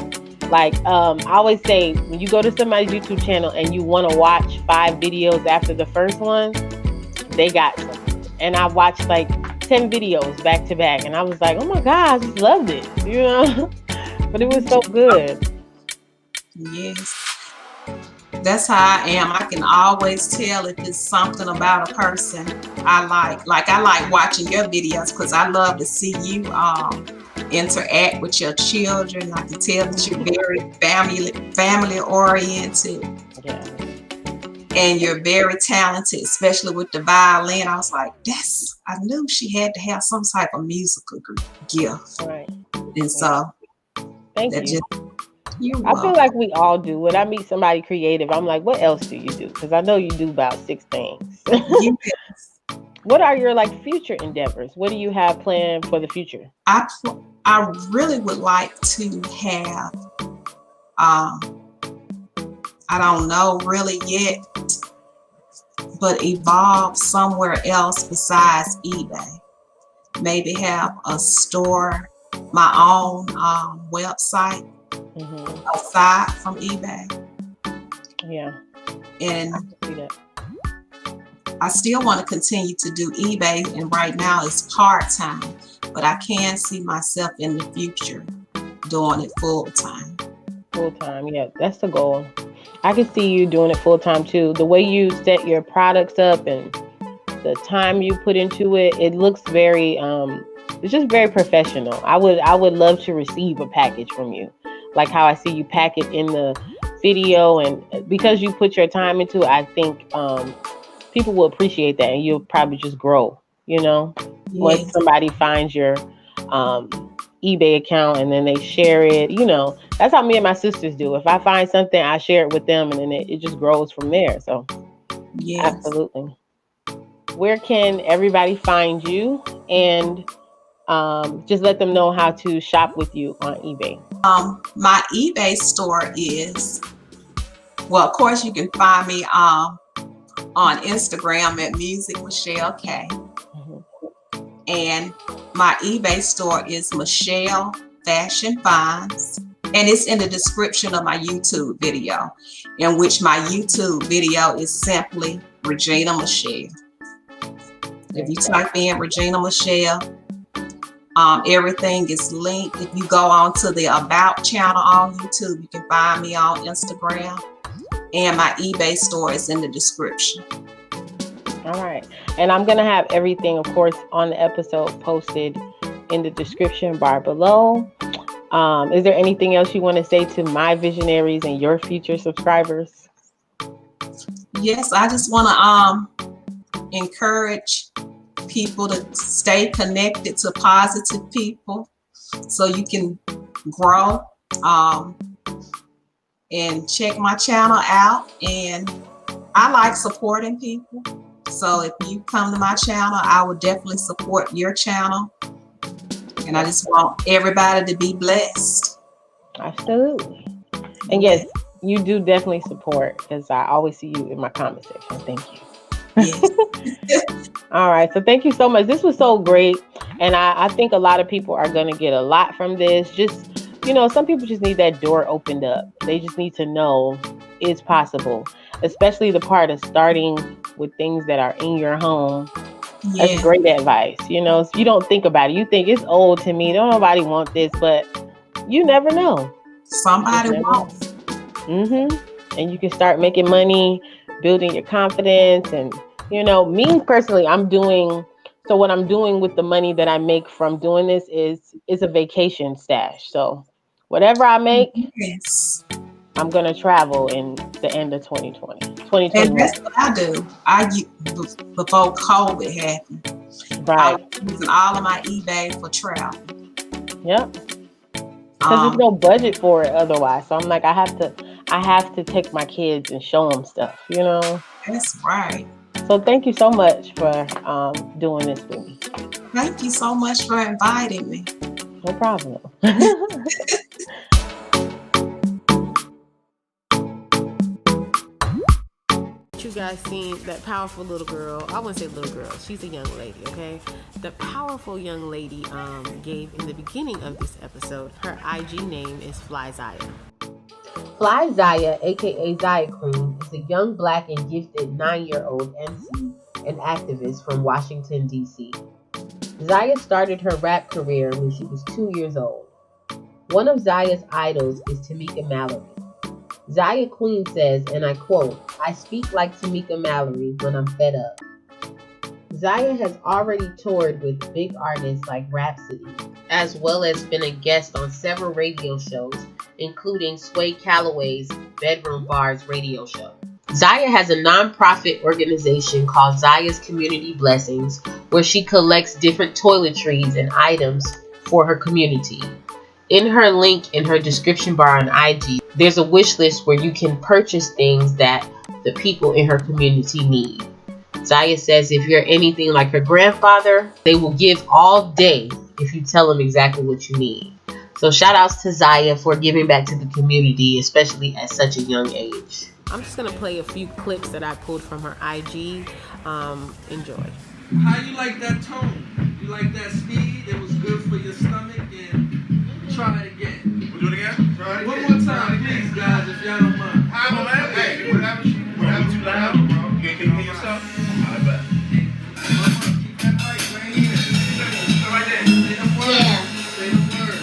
Like, I always say, when you go to somebody's YouTube channel and you want to watch 5 videos after the first one, they got some. And I watched like 10 videos back to back, and I was like, oh my God, I just loved it, but it was so good. Yes. That's how I am. I can always tell if it's something about a person I like. Like, I like watching your videos because I love to see you interact with your children. I can tell that you're very family oriented. Yeah. And you're very talented, especially with the violin. I was like, I knew she had to have some type of musical gift. Right. And so, thank you. I feel like we all do. When I meet somebody creative, I'm like, what else do you do? Because I know you do about 6 things. Yes. What are your future endeavors? What do you have planned for the future? I really would like to have, I don't know really yet, but evolve somewhere else besides eBay. Maybe have a store, my own website aside from eBay. Yeah. And I can see that. I still want to continue to do eBay, and right now it's part-time, but I can see myself in the future doing it full-time. Full-time, yeah, that's the goal. I can see you doing it full-time too. The way you set your products up and the time you put into it, it looks very it's just very professional. I would love to receive a package from you, like how I see you pack it in the video, and because you put your time into it, I think people will appreciate that, and you'll probably just grow, you know. Once somebody finds your eBay account and then they share it, you know, that's how me and my sisters do. If I find something, I share it with them, and then it just grows from there. So absolutely. Where can everybody find you, and just let them know how to shop with you on eBay? My eBay store is, well, of course you can find me on Instagram at Music Michelle K. And my eBay store is Michelle Fashion Finds, and it's in the description of my YouTube video, in which my YouTube video is simply Regina Michelle. If you type in Regina Michelle, everything is linked. If you go on to the About channel on YouTube, you can find me on Instagram, and my eBay store is in the description. All right. And I'm going to have everything, of course, on the episode posted in the description bar below. Is there anything else you want to say to my visionaries and your future subscribers? Yes, I just want to encourage people to stay connected to positive people so you can grow. And check my channel out. And I like supporting people. So if you come to my channel, I will definitely support your channel. And I just want everybody to be blessed. Absolutely. And yes, you do definitely support, because I always see you in my comment section. Thank you. Yes. All right. So thank you so much. This was so great. And I think a lot of people are going to get a lot from this. Just, you know, some people just need that door opened up. They just need to know it's possible, especially the part of starting with things that are in your home. That's great advice. You know, so you don't think about it. You think it's old to me. Don't nobody want this, but you never know. Somebody wants. And you can start making money, building your confidence. And, you know, me personally, so what I'm doing with the money that I make from doing this is a vacation stash. So whatever I make, I'm going to travel in the end of 2020. And that's what I do. Before COVID happened, I was using all of my eBay for travel. Yep. Because there's no budget for it otherwise. So I'm like, I have to take my kids and show them stuff, you know? That's right. So thank you so much for doing this with me. Thank you so much for inviting me. No problem. You guys seen that powerful little girl? I wouldn't say little girl. She's a young lady, okay? The powerful young lady gave in the beginning of this episode. Her IG name is Fly Zaya. Fly Zaya, aka Zaya Queen, is a young black and gifted 9-year-old MC and activist from Washington, D.C. Zaya started her rap career when she was 2 years old. One of Zaya's idols is Tamika Mallory. Zaya Queen says, and I quote, "I speak like Tamika Mallory when I'm fed up." Zaya has already toured with big artists like Rhapsody, as well as been a guest on several radio shows, including Sway Calloway's Bedroom Bars radio show. Zaya has a non-profit organization called Zaya's Community Blessings, where she collects different toiletries and items for her community. In her link in her description bar on IG, there's a wish list where you can purchase things that the people in her community need. Zaya says if you're anything like her grandfather, they will give all day if you tell them exactly what you need. So shout outs to Zaya for giving back to the community, especially at such a young age. I'm just gonna play a few clips that I pulled from her IG. Enjoy. How you like that tone? You like that speed? It was good for your stomach, and try it again. We'll do it again? Try it One again. more time, please, guys, if y'all don't mind. Hey, whatever too loud, bro. You can't hear yourself? I bet. Keep that mic right here. Right there. Say the word. Yeah. Say the word.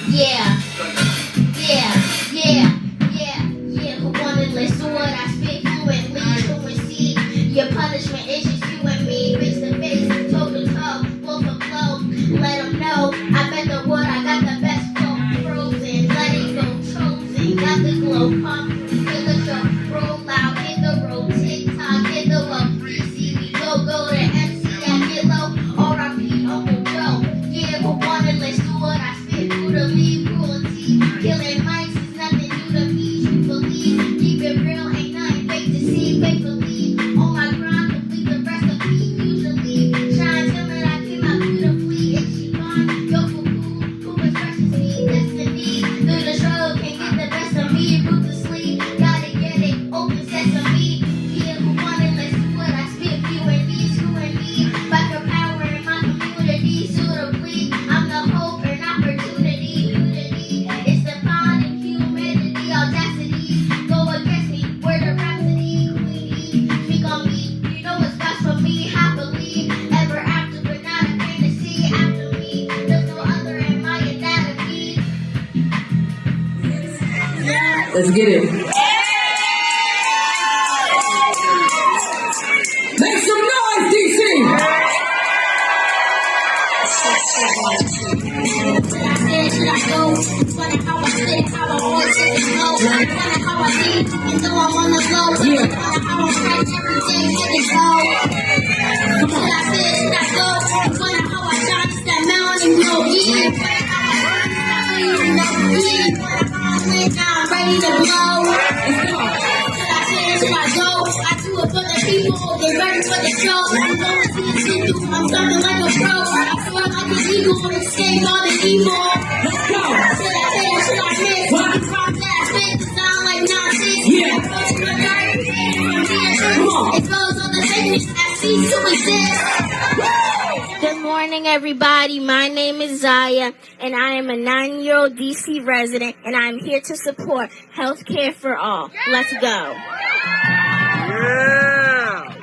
Yeah, who wanna listen to what I speak fluently, fluency. Your punishment is just you and me, face to face, toe to toe, blow for blow. Let them know, I bet the word, I got the best flow, frozen, let it go, chosen, got the glow, pump, feel the show, roll out, hit the road, TikTok, hit the low, 3C, go to Emcee, I get low, R.I.P. Uncle Joe. Yeah, who wanna listen to what I speak, brutally, cruelty, killing mics is nothing new to me. You believe, keep it real, ain't nothing fake to see, fake believe. On my grind, complete the recipe. Usually, shine till that I came out beautifully. Is she gone? Yo, who expresses me? Destiny. Through the struggle, can't get the best of me. Ruthlessly, gotta get it. Open sesame. Yeah, who wanna listen to what I spit? You and me, screw and me. Back your power in my community. Suitably, I'm the hope and opportunity. Unity, it's the bond and humanity. Audacity, go against me. We're the rhapsody, queenie. Speak on me, you know what's best for me. Happily, ever after, but not a fantasy. After me, there's no other in my anatomy. Let's get it. Make some noise, DC! Should I go? Wonder how I sit, how I always take it slow. Wonder how I lead, and though I'm on the flow. Wonder how I fight every day, take it slow. Should I sit, should I go? Wonder how I shine, it's that mountain glow. Yeah, wonder how I burn, I don't even know. Yeah, wonder how I win, now I'm ready to blow. Should I sit, should I go? I do it for the people, they ready for the show. I'm going to the shit, I'm something like a pro. I soar like an eagle, escape all the evil. Let's go! Should I say or should I miss? What? From that spit, sound like nonsense. Yeah. Approach my dark, from the expose all the fakeness I cease to exist. Good morning, everybody. My name is Zaya, and I am a 9-year-old DC resident, and I am here to support healthcare for all. Let's go. Yeah.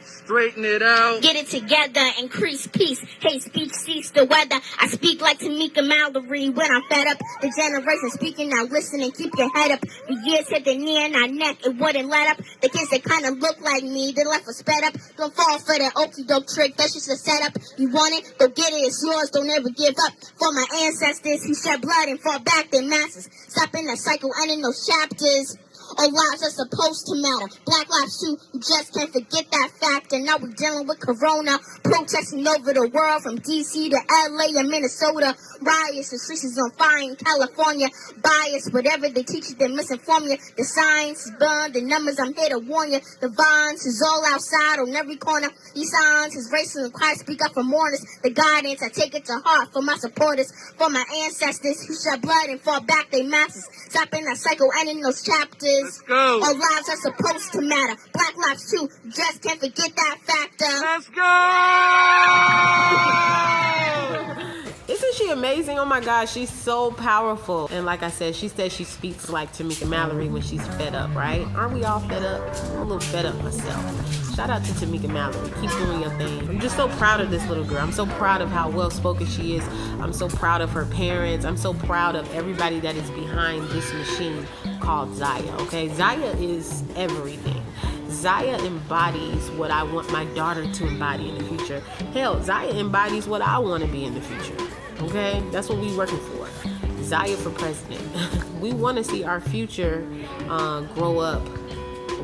Straighten it out. Get it together, increase peace. Hate speech, cease the weather. I speak like Tamika Mallory when I'm fed up. The generation speaking, now listen and keep your head up. The years hit the knee and our neck, it wouldn't let up. The kids that kind of look like me, they left us sped up. Don't fall for that okie doke trick, that's just a setup. You want it, go get it, it's yours, don't ever give up. For my ancestors who shed blood and fought back their masses. Stopping the cycle, ending those chapters. All lives are supposed to matter. Black lives too, you just can't forget that fact. And now we're dealing with Corona, protesting over the world from DC to LA and Minnesota. Riots, the streets is on fire in California. Bias, whatever they teach you, they misinform you. The science is burned, the numbers, I'm here to warn you. The violence is all outside on every corner. These signs is racist and quiet, speak up for mourners. The guidance, I take it to heart for my supporters, for my ancestors who shed blood and fought back their masses. Stopping that cycle, ending those chapters. Let's go. All lives are supposed to matter. Black lives too. You just can't forget that factor. Let's go. Isn't she amazing? Oh my gosh, she's so powerful. And like I said, she says she speaks like Tamika Mallory when she's fed up, right? Aren't we all fed up? I'm a little fed up myself. Shout out to Tamika Mallory. Keep doing your thing. I'm just so proud of this little girl. I'm so proud of how well spoken she is. I'm so proud of her parents. I'm so proud of everybody that is behind this machine called Zaya, okay? Zaya is everything. Zaya embodies what I want my daughter to embody in the future. Hell, Zaya embodies what I want to be in the future. Okay? That's what we're working for. Zaya for president. We want to see our future grow up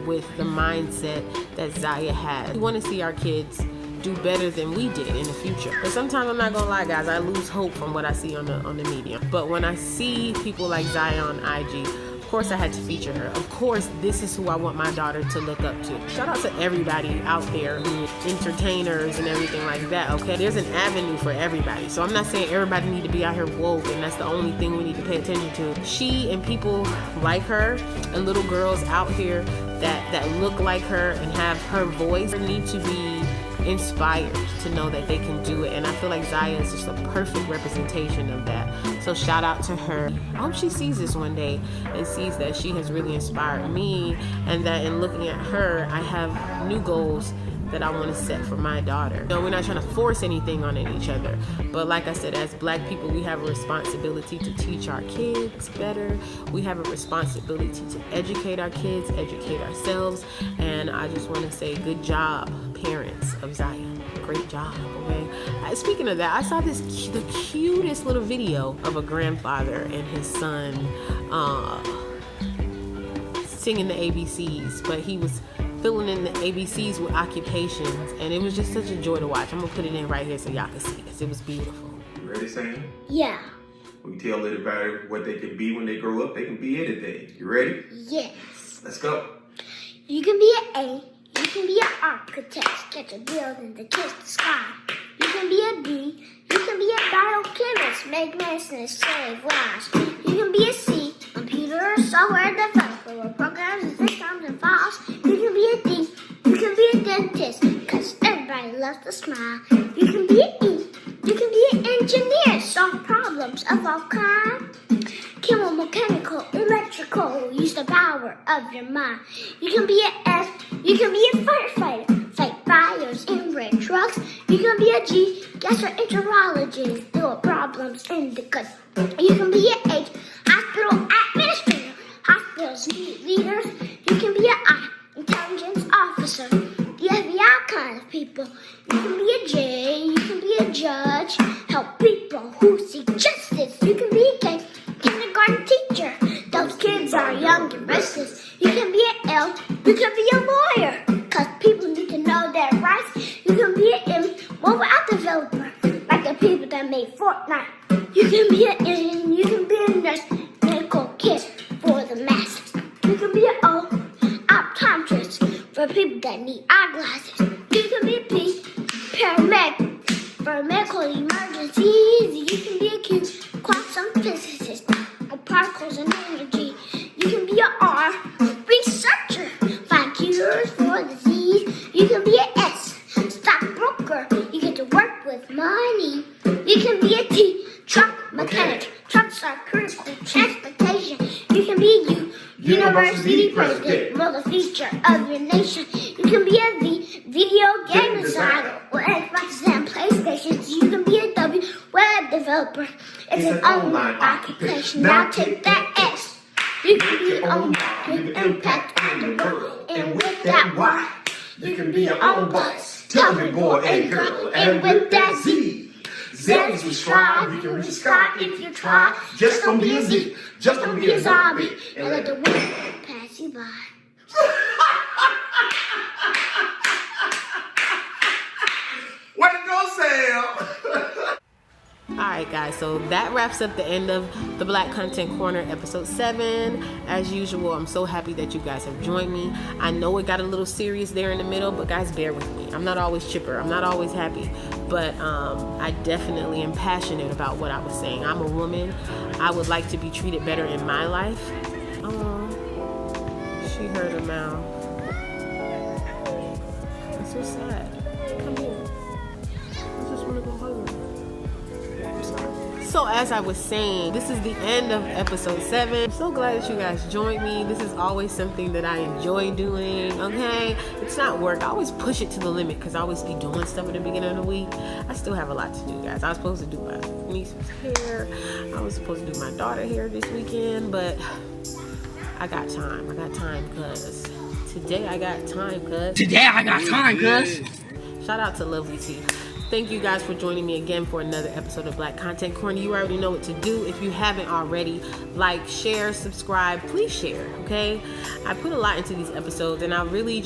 with the mindset that Zaya has. We want to see our kids do better than we did in the future. But sometimes, I'm not gonna lie, guys, I lose hope from what I see on the media. But when I see people like Zaya on IG, of course I had to feature her. Of course, this is who I want my daughter to look up to. Shout out to everybody out there who entertainers and everything like that, okay? There's an avenue for everybody. So I'm not saying everybody need to be out here woke and that's the only thing we need to pay attention to. She and people like her and little girls out here that look like her and have her voice need to be inspired to know that they can do it, and I feel like Zaya is just a perfect representation of that. So shout out to her. I hope she sees this one day and sees that she has really inspired me, and that in looking at her I have new goals that I want to set for my daughter. We're not trying to force anything on each other, but like I said, as black people, we have a responsibility to teach our kids better. We have a responsibility to educate our kids, educate ourselves, and I just want to say good job, parents of Zion. Great job, okay? Speaking of that, I saw the cutest little video of a grandfather and his son singing the ABCs, but he was filling in the ABCs with occupations, and it was just such a joy to watch. I'm gonna put it in right here so y'all can see, because it was beautiful. You ready, Sam? Yeah. We tell everybody what they can be when they grow up. They can be anything. You ready? Yes. Let's go. You can be an A. You can be an architect. Sketch a building to kiss the sky. You can be a B. You can be a biochemist. Make medicine, save lives. You can be a C. Computer software developer with programs and systems and files. You can be a D. You can be a dentist, because everybody loves to smile. You can be an E. You can be an engineer, solve problems of all kinds. Chemical, mechanical, electrical, use the power of your mind. You can be an F. You can be a firefighter, fight fires in red trucks. You can be a G. Gastroenterologist, deal with problems in the gut. You can be an H. Hospital administrator, hospitals need leaders. You can be an I, intelligence officer, the FBI kind of people. You can be a J, you can be a judge, help people who seek justice. You can be a K, kindergarten teacher, those kids are young and restless. You can be an L, you can be a lawyer, cause people need to know their rights. You can be an M, mobile app developer, like the people that made Fortnite. You can be an N, you can be a nurse, medical kit for the masses. You can be an O, optometrist, for people that need eyeglasses. You can be a P, paramedic, for medical emergencies. You can be a Q, quantum physicist, of particles and energy. You can be an R, researcher, find cures for disease. You can be an S, stockbroker, you get to work with money. You can be a T, truck mechanic, trucks are critical transportation. You can be a U, university president, more the future of your nation. You can be a V, video game designer, with Xboxes and PlayStations. You can be a W, web developer. It's an online occupation. Now take that S. You can be your own boss, make an impact on the world. And with that Y, you can be your own boss. Tell me, boy and girl. And with that Z, Z is we strive. You can reach the sky if you try. Just don't be a Z. Just don't be a zombie. And let the world pass you by. Way to go, Sam! Alright guys, so that wraps up the end of the Black Content Corner episode 7. As usual, I'm so happy that you guys have joined me. I know it got a little serious there in the middle, but guys, bear with me. I'm not always chipper, I'm not always happy, but I definitely am passionate about what I was saying. I'm a woman. I would like to be treated better in my life. She hurt her mouth. That's so sad. Come here. I just want to go hug her. So as I was saying, this is the end of episode 7. I'm so glad that you guys joined me. This is always something that I enjoy doing, okay? It's not work. I always push it to the limit because I always be doing stuff at the beginning of the week. I still have a lot to do, guys. I was supposed to do my niece's hair. I was supposed to do my daughter's hair this weekend, but I got time. I got time because today I got time, cuz. Today I got time, cuz. Shout out to Lovely T. Thank you guys for joining me again for another episode of Black Content Corner. You already know what to do. If you haven't already, like, share, subscribe. Please share, okay? I put a lot into these episodes, and I really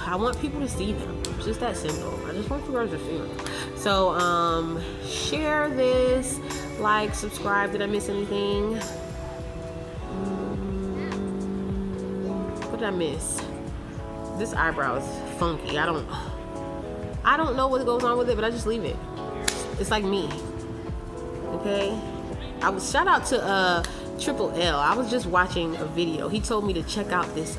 I want people to see them. It's just that simple. I just want you guys to see them. So, share this, like, subscribe. Did I miss anything? What did I miss? This eyebrow is funky. I don't know what goes on with it, but I just leave it. It's like me. Okay? Shout out to Triple L. I was just watching a video. He told me to check out this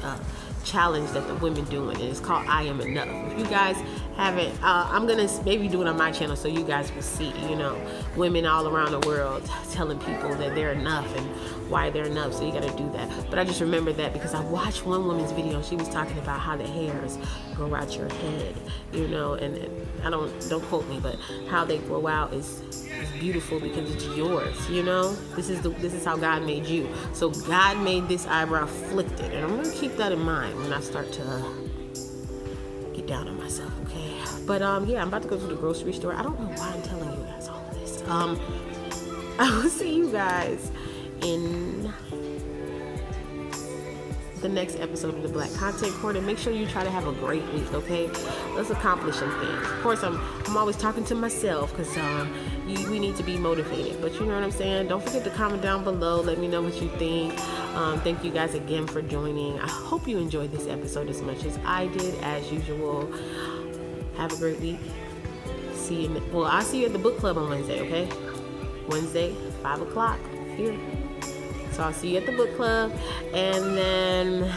challenge that the women doing, and it's called I Am Enough. If you guys haven't, I'm gonna maybe do it on my channel so you guys will see, you know, women all around the world telling people that they're enough and why they're enough. So you gotta do that. But I just remember that because I watched one woman's video. She was talking about how the hairs grow out your head, you know, and I don't quote me, but how they grow out is beautiful because it's yours, you know. This is how God made you. So God made this eyebrow flicked it, and I'm gonna keep that in mind when I start to get down on myself, okay? But yeah, I'm about to go to the grocery store. I don't know why I'm telling you guys all of this. I will see you guys in the next episode of the Black Content Corner. Make sure you try to have a great week, okay? Let's accomplish some things. Of course, I'm always talking to myself because we need to be motivated. But you know what I'm saying? Don't forget to comment down below. Let me know what you think. Thank you guys again for joining. I hope you enjoyed this episode as much as I did, as usual. Have a great week. See you. Well, I'll see you at the book club on Wednesday, okay? Wednesday, 5 o'clock here. So I'll see you at the book club, and then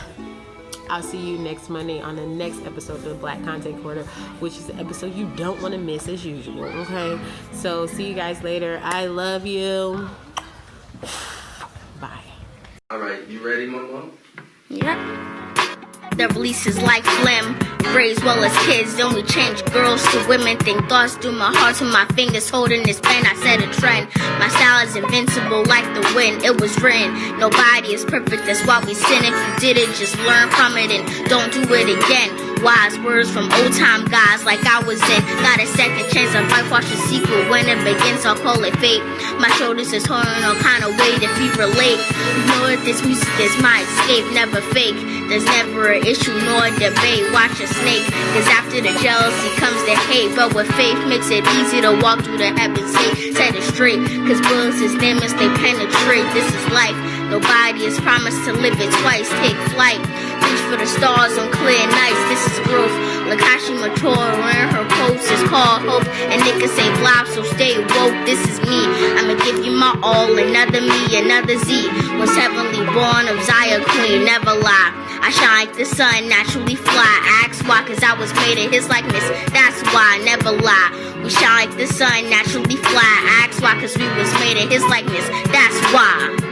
I'll see you next Monday on the next episode of the Black Content Corner, which is the episode you don't want to miss as usual, okay? So see you guys later. I love you. Bye. All right, you ready, Mama? Yep. The release is like phlegm. Raised well as kids, then we change girls to women. Think thoughts through my heart to my fingers holding this pen. I set a trend. My style is invincible like the wind. It was written. Nobody is perfect, that's why we sin. If you did it, just learn from it and don't do it again. Wise words from old time guys like I was in. Got a second chance to whitewash the sequel when it begins. I'll call it fate. My shoulders is holding all kind of weight if we relate. You know that this music is my escape, never fake. There's never an issue nor a debate. Watch a snake, cause after the jealousy comes the hate. But with faith makes it easy to walk through the heavens gate. Set it straight, cause bullets is damage, they penetrate. This is life, nobody is promised to live it twice. Take flight, reach for the stars on clear nights. This is growth, Lakashi mature when her post is called hope. And niggas say blob, so stay woke. This is me, I'ma give you my all. Another me, another Z. Was heavenly born of Zaya queen, never lie. I shine like the sun, naturally fly. Ask why, cause I was made in his likeness. That's why, never lie. We shine like the sun, naturally fly. Ask why, cause we was made in his likeness. That's why.